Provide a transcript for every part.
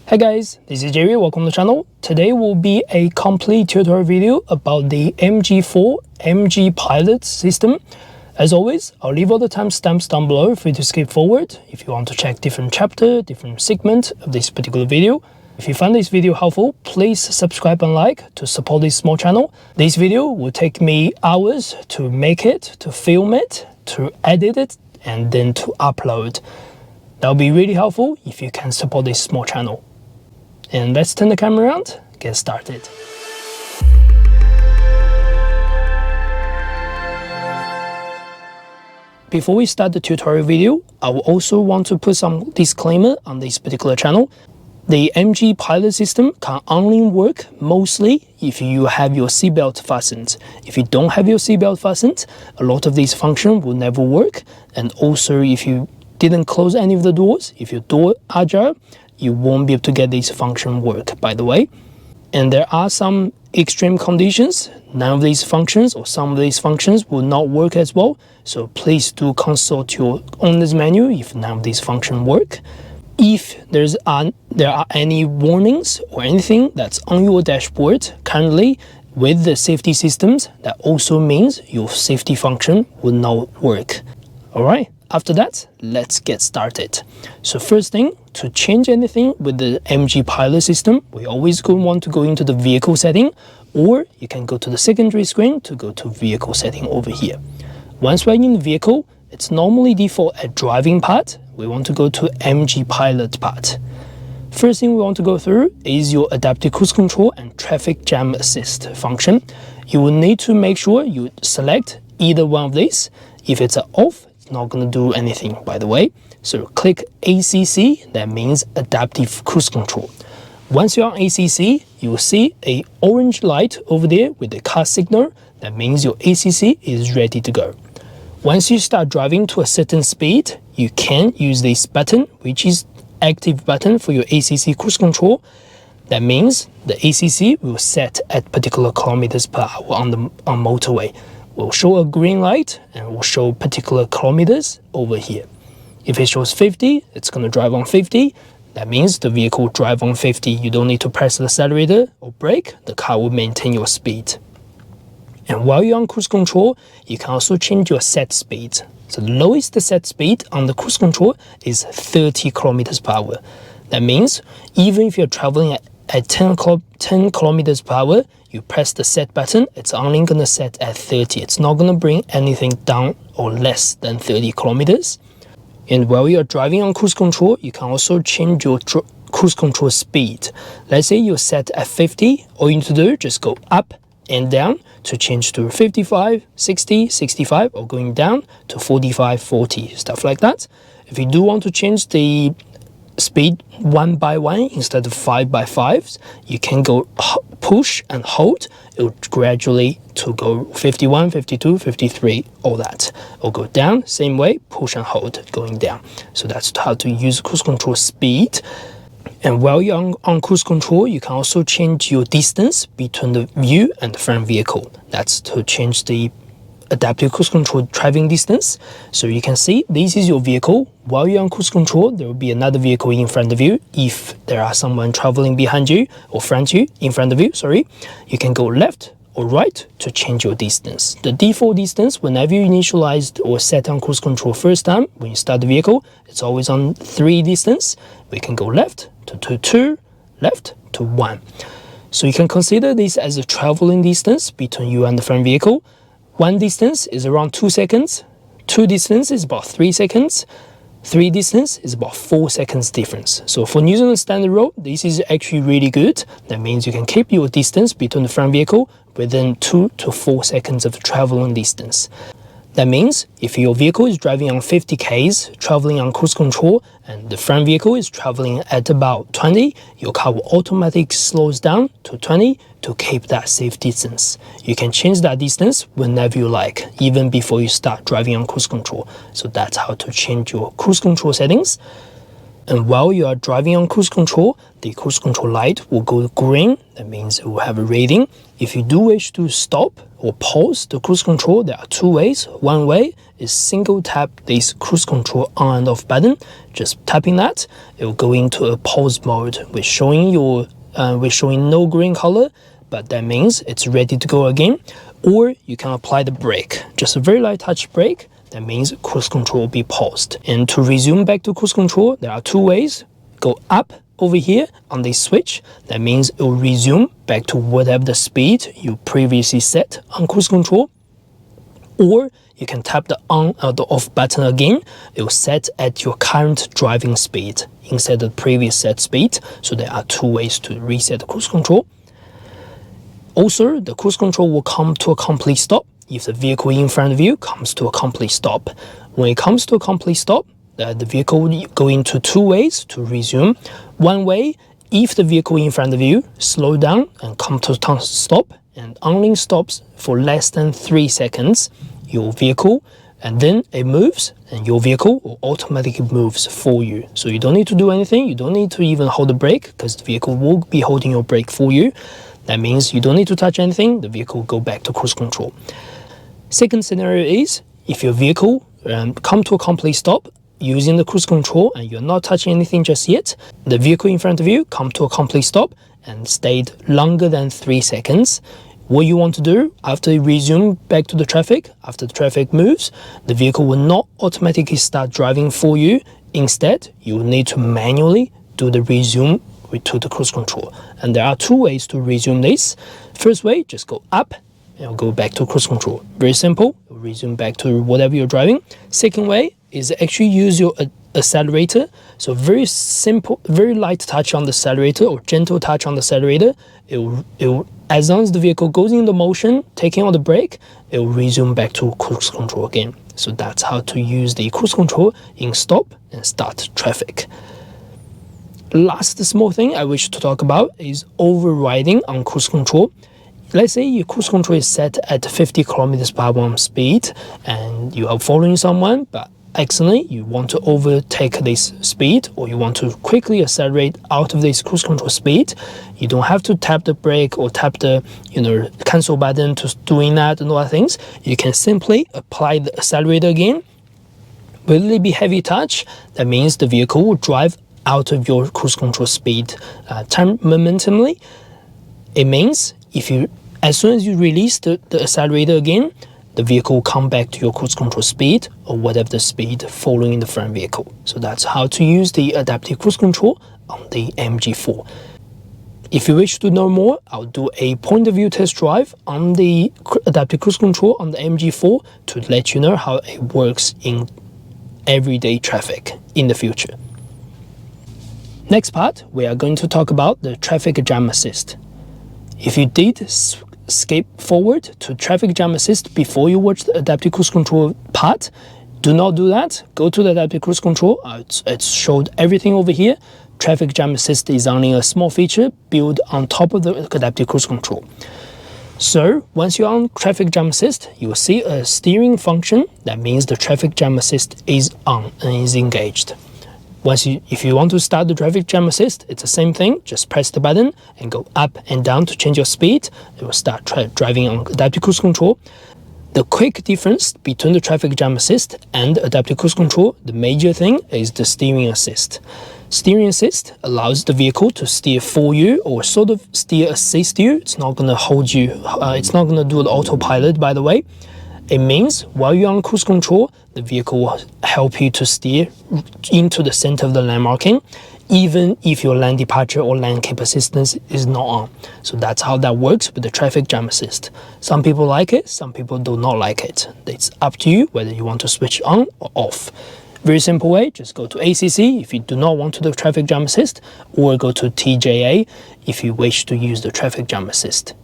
Hey guys, this is Jerry, welcome to the channel. Today will be a complete tutorial video about the MG4 MG Pilot system. As always, I'll leave all the timestamps down below for you to skip forward if you want to check different chapter, different segment of this particular video. If you find this video helpful, please subscribe and like to support this small channel. This video will take me hours to make it, to film it, to edit it, and then to upload. That'll be really helpful if you can support this small channel. And let's turn the camera around, get started. Before we start the tutorial video, I will also want to put some disclaimer on this particular channel. The MG Pilot system can only work mostly if you have your seatbelt fastened. If you don't have your seatbelt fastened, a lot of these functions will never work. And also if you didn't close any of the doors, if your door ajar, you won't be able to get this function work, by the way. And there are some extreme conditions. None of these functions or some of these functions will not work as well. So please do consult your owner's manual if none of these functions work. If there are any warnings or anything that's on your dashboard currently with the safety systems, that also means your safety function will not work. All right. After that, let's get started. So first thing, to change anything with the MG Pilot system, we always want to go into the vehicle setting, or you can go to the secondary screen to go to vehicle setting over here. Once we're in the vehicle, it's normally default at driving part. We want to go to MG Pilot part. First thing we want to go through is your adaptive cruise control and traffic jam assist function. You will need to make sure you select either one of these. If it's off, it's not going to do anything, by the way. So click ACC, that means adaptive cruise control. Once you're on ACC, you will see an orange light over there with the car signal. That means your ACC is ready to go. Once you start driving to a certain speed, you can use this button, which is active button for your ACC cruise control. That means the ACC will set at particular kilometers per hour on motorway. We'll show a green light and we'll show particular kilometers over here. If it shows 50, it's going to drive on 50. That means the vehicle will drive on 50. You don't need to press the accelerator or brake. The car will maintain your speed. And while you're on cruise control, you can also change your set speed. So the lowest set speed on the cruise control is 30 kilometers per hour. That means even if you're traveling at 10 kilometers per hour, you press the set button, it's only going to set at 30. It's not going to bring anything down or less than 30 kilometers. And while you're driving on cruise control, you can also change your cruise control speed. Let's say you're set at 50, all you need to do, just go up and down to change to 55, 60, 65, or going down to 45, 40, stuff like that. If you do want to change the speed 1 by 1 instead of 5 by 5s, you can go push and hold. It will gradually to go 51, 52, 53, all that. Or go down, same way, push and hold, going down. So that's how to use cruise control speed. And while you're on cruise control, you can also change your distance between the view and the front vehicle. That's to change the adaptive cruise control driving distance. So you can see this is your vehicle. While you're on cruise control, there will be another vehicle in front of you. If there are someone traveling behind you or in front of you, you can go left or right to change your distance. The default distance, whenever you initialized or set on cruise control first time, when you start the vehicle, it's always on 3 distance. We can go left to 2, left to 1. So you can consider this as a traveling distance between you and the front vehicle. 1 distance is around 2 seconds, 2 distance is about 3 seconds, 3 distance is about 4 seconds difference. So for New Zealand standard road, this is actually really good. That means you can keep your distance between the front vehicle within 2 to 4 seconds of traveling distance. That means if your vehicle is driving on 50 k's, traveling on cruise control, and the front vehicle is traveling at about 20, your car will automatically slow down to 20 to keep that safe distance. You can change that distance whenever you like, even before you start driving on cruise control. So that's how to change your cruise control settings. And while you are driving on cruise control, the cruise control light will go green. That means it will have a rating. If you do wish to stop or pause the cruise control, there are two ways. One way is single tap this cruise control on and off button. Just tapping that, it will go into a pause mode with showing no green color, but that means it's ready to go again. Or you can apply the brake, just a very light touch brake. That means cruise control will be paused. And to resume back to cruise control, there are two ways. Go up over here on this switch. That means it will resume back to whatever the speed you previously set on cruise control. Or you can tap the on or the off button again. It will set at your current driving speed instead of the previous set speed. So there are two ways to reset the cruise control. Also, the cruise control will come to a complete stop if the vehicle in front of you comes to a complete stop. When it comes to a complete stop, the vehicle will go into two ways to resume. One way, if the vehicle in front of you slow down and come to a stop and only stops for less than 3 seconds, your vehicle, and then it moves and your vehicle will automatically moves for you. So you don't need to do anything. You don't need to even hold the brake because the vehicle will be holding your brake for you. That means you don't need to touch anything. The vehicle will go back to cruise control. Second scenario is if your vehicle come to a complete stop using the cruise control and you're not touching anything just yet, the vehicle in front of you come to a complete stop and stayed longer than 3 seconds. What you want to do after you resume back to the traffic, after the traffic moves, the vehicle will not automatically start driving for you. Instead, you will need to manually do the resume to the cruise control. And there are two ways to resume this. First way, just go up and it'll go back to cruise control. Very simple. It'll resume back to whatever you're driving. Second way is actually use your accelerator. So very simple, very light touch on the accelerator or gentle touch on the accelerator. It will, as long as the vehicle goes into motion, taking on the brake, it will resume back to cruise control again. So that's how to use the cruise control in stop and start traffic. Last small thing I wish to talk about is overriding on cruise control. Let's say your cruise control is set at 50 kilometers per hour speed and you are following someone, but accidentally you want to overtake this speed or you want to quickly accelerate out of this cruise control speed. You don't have to tap the brake or tap the cancel button to doing that and all that things. You can simply apply the accelerator again. Will it be heavy touch? That means the vehicle will drive out of your cruise control speed momentarily. It means as soon as you release the accelerator again, the vehicle will come back to your cruise control speed or whatever the speed following the front vehicle. So that's how to use the adaptive cruise control on the MG4. If you wish to know more, I'll do a point of view test drive on the adaptive cruise control on the MG4 to let you know how it works in everyday traffic in the future. Next part, we are going to talk about the traffic jam assist. If you did skip forward to traffic jam assist before you watch the adaptive cruise control part, do not do that. Go to the adaptive cruise control. It's showed everything over here. Traffic jam assist is only a small feature built on top of the adaptive cruise control. So once you're on traffic jam assist, you will see a steering function. That means the traffic jam assist is on and is engaged. If you want to start the traffic jam assist, it's the same thing. Just press the button and go up and down to change your speed. It will start driving on adaptive cruise control. The quick difference between the traffic jam assist and adaptive cruise control, the major thing is the steering assist. Steering assist allows the vehicle to steer for you or sort of steer assist you. It's not going to hold you. It's not going to do the autopilot, by the way. It means while you're on cruise control, the vehicle will help you to steer into the center of the lane marking, even if your lane departure or lane keep assistance is not on. So that's how that works with the traffic jam assist. Some people like it, some people do not like it. It's up to you whether you want to switch on or off. Very simple way, just go to ACC if you do not want to do traffic jam assist, or go to TJA if you wish to use the traffic jam assist.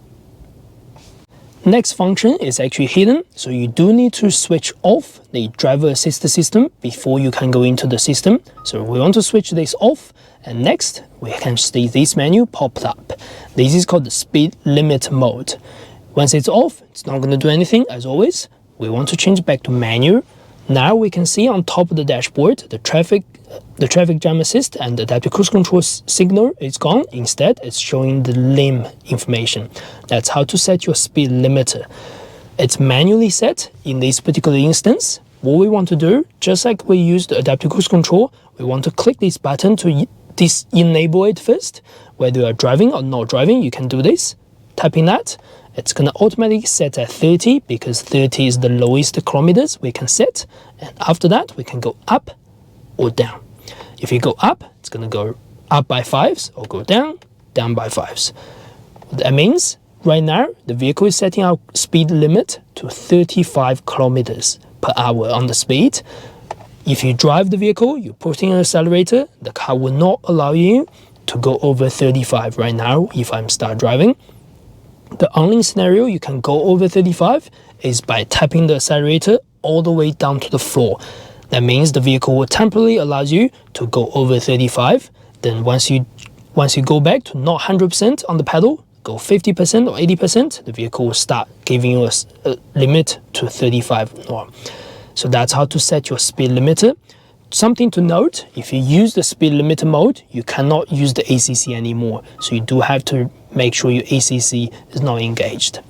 Next function is actually hidden, so you do need to switch off the driver assist system before you can go into the system. So we want to switch this off, and next we can see this menu popped up. This is called the speed limit mode. Once it's off, it's not going to do anything as always. We want to change back to manual. Now we can see on top of the dashboard the traffic the traffic jam assist and the adaptive cruise control signal is gone. Instead, it's showing the lane information. That's how to set your speed limiter. It's manually set in this particular instance. What we want to do, just like we used the adaptive cruise control, we want to click this button to enable it first. Whether you are driving or not driving, you can do this. Tapping that, it's going to automatically set at 30 because 30 is the lowest kilometers we can set. And after that, we can go up or down. If you go up, it's going to go up by 5s, or go down by 5s. That means right now, the vehicle is setting our speed limit to 35 kilometers per hour on the speed. If you drive the vehicle, you're putting an accelerator, the car will not allow you to go over 35 right now if I'm start driving. The only scenario you can go over 35 is by tapping the accelerator all the way down to the floor. That means the vehicle will temporarily allow you to go over 35. Then once you go back to not 100% on the pedal, go 50% or 80%, the vehicle will start giving you a limit to 35 norm. So that's how to set your speed limiter. Something to note, if you use the speed limiter mode, you cannot use the ACC anymore. So you do have to make sure your ACC is not engaged.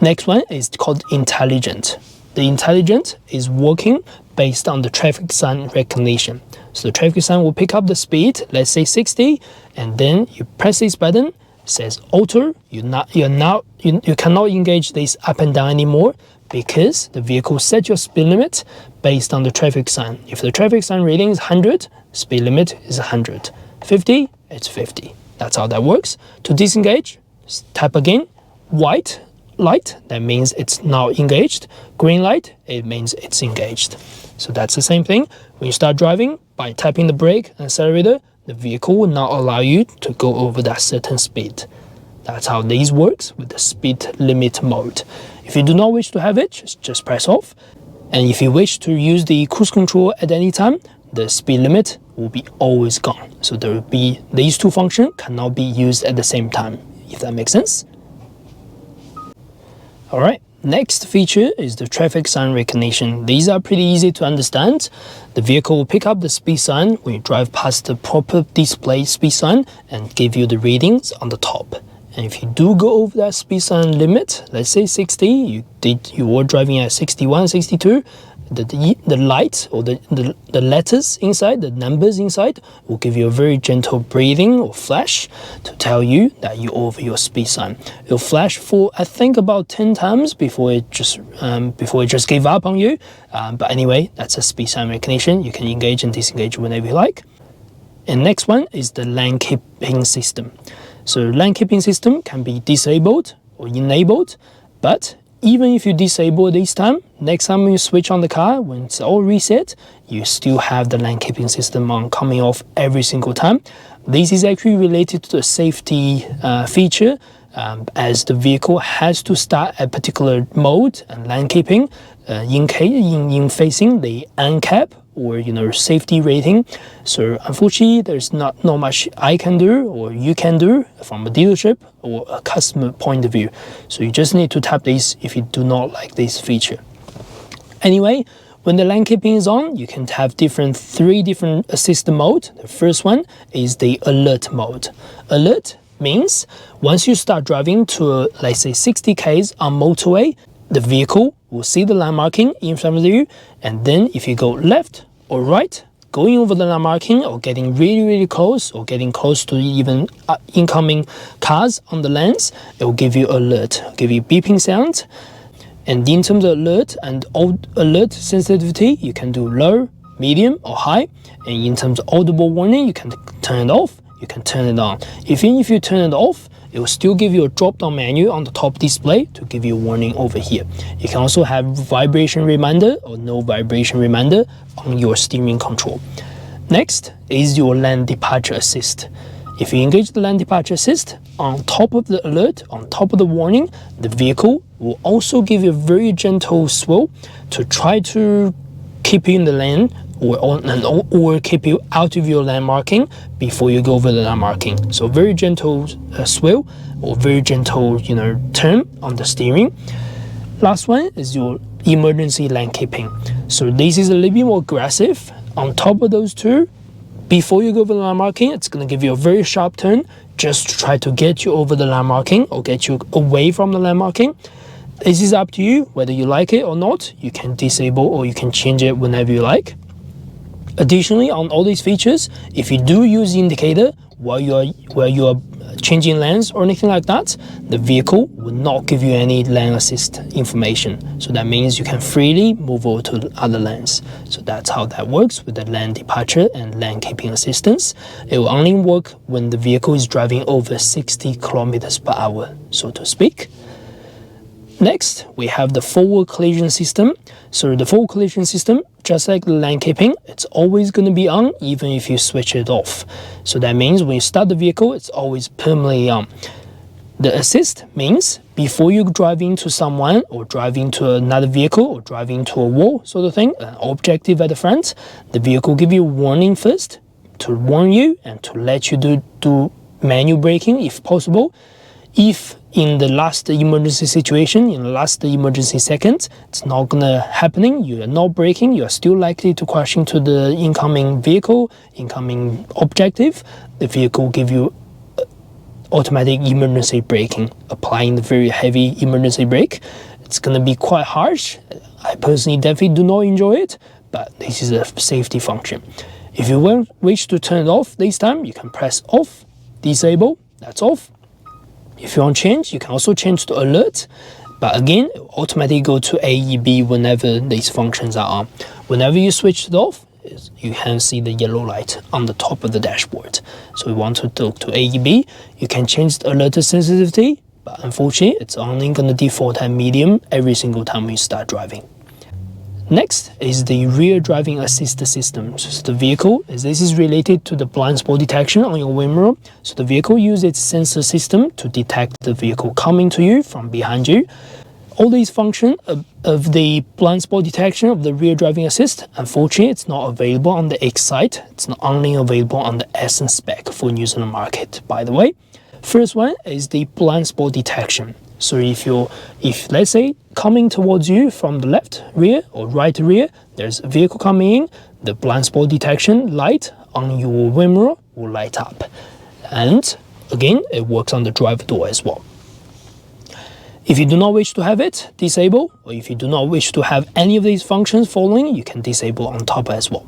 Next one is called intelligent. The intelligent is working based on the traffic sign recognition. So the traffic sign will pick up the speed, let's say 60, and then you press this button, says auto, you cannot engage this up and down anymore because the vehicle set your speed limit based on the traffic sign. If the traffic sign reading is 100, speed limit is 100. 50, it's 50. That's how that works. To disengage, tap again. White light, that means it's now engaged. Green light, it means it's engaged. So that's the same thing. When you start driving, by tapping the brake and accelerator, the vehicle will not allow you to go over that certain speed. That's how this works with the speed limit mode. If you do not wish to have it, just press off. And if you wish to use the cruise control at any time, the speed limit will be always gone. So there will be these two functions cannot be used at the same time, if that makes sense. All right, next feature is the traffic sign recognition. These are pretty easy to understand. The vehicle will pick up the speed sign when you drive past the proper display speed sign and give you the readings on the top. And if you do go over that speed sign limit, let's say 60, you were driving at 61, 62, the light or the letters inside, the numbers inside, will give you a very gentle breathing or flash to tell you that you're over your speed sign. It'll flash for I think about 10 times before it just gave up on you. But anyway, that's a speed sign recognition. You can engage and disengage whenever you like. And next one is the lane keeping system. So lane keeping system can be disabled or enabled, but even if you disable this time, next time you switch on the car, when it's all reset, you still have the lane keeping system on coming off every single time. This is actually related to the safety feature, as the vehicle has to start a particular mode and lane keeping in facing the NCAP or safety rating. So unfortunately, there's not much I can do or you can do from a dealership or a customer point of view. So you just need to tap this if you do not like this feature. Anyway, when the lane keeping is on, you can have three different assist mode. The first one is the alert mode. Alert means once you start driving to let's say 60 km on motorway, the vehicle will see the line marking in front of you, and then if you go left or right, going over the line marking or getting really close or getting close to even incoming cars on the lanes, it will give you alert, give you beeping sound. And in terms of alert and alert sensitivity, you can do low, medium or high. And in terms of audible warning, you can turn it off, you can turn it on. Even if you turn it off, it will still give you a drop-down menu on the top display to give you a warning over here. You can also have vibration reminder or no vibration reminder on your steering control. Next is your lane departure assist. If you engage the lane departure assist, on top of the alert, on top of the warning, the vehicle will also give you a very gentle swirl to try to keep you in the lane or keep you out of your lane marking before you go over the lane marking. So very gentle swirl or very gentle turn on the steering. Last one is your emergency lane keeping. So this is a little bit more aggressive. On top of those two, Before you go over the line marking, it's going to give you a very sharp turn just to try to get you over the line marking or get you away from the line marking. This is up to you whether you like it or not. You can disable or you can change it whenever you like. Additionally, on all these features, if you do use the indicator while you are changing lanes or anything like that, the vehicle will not give you any lane assist information. So that means you can freely move over to other lanes. So that's how that works with the lane departure and lane keeping assistance. It will only work when the vehicle is driving over 60 kilometers per hour, so to speak. Next, we have the forward collision system. So the forward collision system, just like the lane keeping, it's always going to be on even if you switch it off. So that means when you start the vehicle, it's always permanently on. The assist means before you drive into someone or drive into another vehicle or drive into a wall sort of thing, an objective at the front, the vehicle will give you a warning first to warn you and to let you do manual braking if possible. If in the last emergency situation, in the last emergency second, it's not gonna happening, you are not braking, you are still likely to crash into the incoming vehicle, incoming objective, the vehicle will give you automatic emergency braking, applying the very heavy emergency brake. It's gonna be quite harsh. I personally definitely do not enjoy it, but this is a safety function. If you wish to turn it off this time, you can press off, disable, that's off. If you want to change, you can also change to alert, but again, it will automatically go to AEB whenever these functions are on. Whenever you switch it off, you can see the yellow light on the top of the dashboard. So we want to go to AEB, you can change the alert sensitivity, but unfortunately, it's only going to default at medium every single time you start driving. Next is the rear driving assist system. So the vehicle, this is related to the blind spot detection on your wind mirror. So the vehicle uses its sensor system to detect the vehicle coming to you from behind you. All these functions of the blind spot detection of the rear driving assist, unfortunately, it's not available on the Excite. It's not only available on the Essence spec for New Zealand market, by the way. First one is the blind spot detection. So if let's say coming towards you from the left rear or right rear, there's a vehicle coming in, the blind spot detection light on your wind mirror will light up. And again, it works on the driver door as well. If you do not wish to have it, disable, or if you do not wish to have any of these functions following, you can disable on top as well.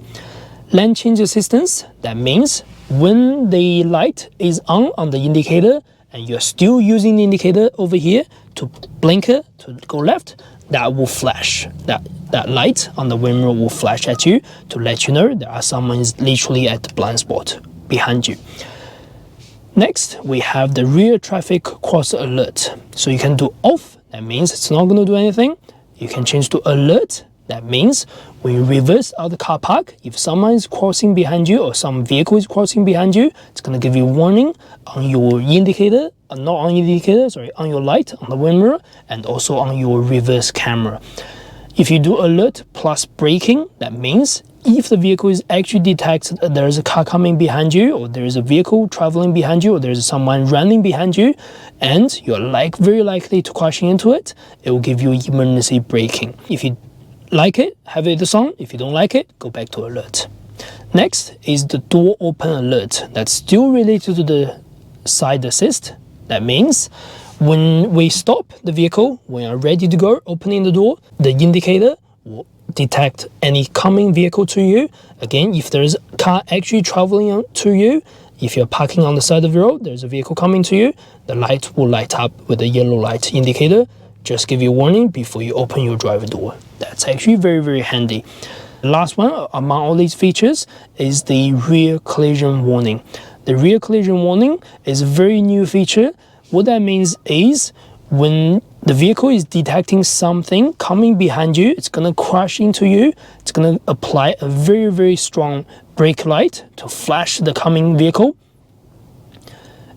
Lane change assistance, that means when the light is on the indicator, and you're still using the indicator over here to blinker to go left, that will flash. That light on the wind mirror will flash at you to let you know there are someone is literally at the blind spot behind you. Next, we have the rear traffic cross alert. So you can do off, that means it's not going to do anything. You can change to alert, that means when you reverse out the car park, if someone is crossing behind you or some vehicle is crossing behind you, it's going to give you a warning on your indicator, not on your indicator, sorry, on your light, on the wind mirror, and also on your reverse camera. If you do alert plus braking, that means if the vehicle is actually detects that there is a car coming behind you, or there is a vehicle traveling behind you, or there is someone running behind you, and you're very likely to crash into it, it will give you emergency braking. If you like it, have it on. If you don't like it, go back to alert. Next is the door open alert. That's still related to the side assist. That means when we stop the vehicle, when you're ready to go, opening the door, the indicator will detect any coming vehicle to you. Again, if there's a car actually traveling to you, if you're parking on the side of the road, there's a vehicle coming to you, the light will light up with a yellow light indicator. Just give you a warning before you open your driver door. That's actually very, very handy. The last one among all these features is the rear collision warning. The rear collision warning is a very new feature. What that means is when the vehicle is detecting something coming behind you, it's going to crash into you, it's going to apply a very, very strong brake light to flash the coming vehicle.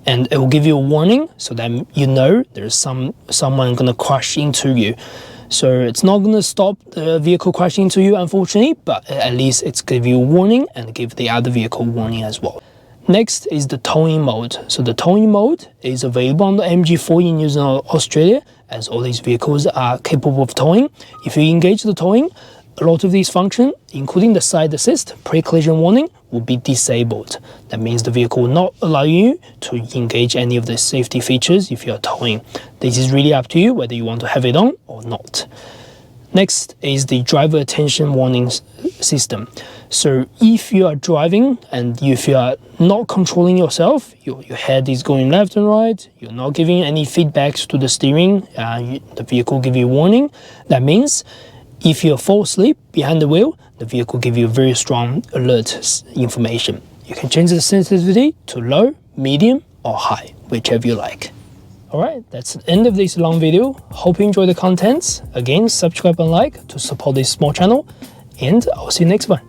And it will give you a warning so that you know there's someone going to crash into you. So it's not going to stop the vehicle crashing into you, unfortunately, but at least it's give you a warning and give the other vehicle warning as well. Next is the towing mode. So the towing mode is available on the MG4 in New Zealand, Australia, as all these vehicles are capable of towing. If you engage the towing, a lot of these functions, including the side assist, pre-collision warning, will be disabled. That means the vehicle will not allow you to engage any of the safety features if you are towing. This is really up to you whether you want to have it on or not. Next is the driver attention warning system. So if you are driving and if you are not controlling yourself, your head is going left and right, you're not giving any feedbacks to the steering, the vehicle will give you a warning. That means if you fall asleep behind the wheel, the vehicle will give you very strong alert information. You can change the sensitivity to low, medium or high, whichever you like. Alright, that's the end of this long video. Hope you enjoy the contents. Again, subscribe and like to support this small channel, and I'll see you next one.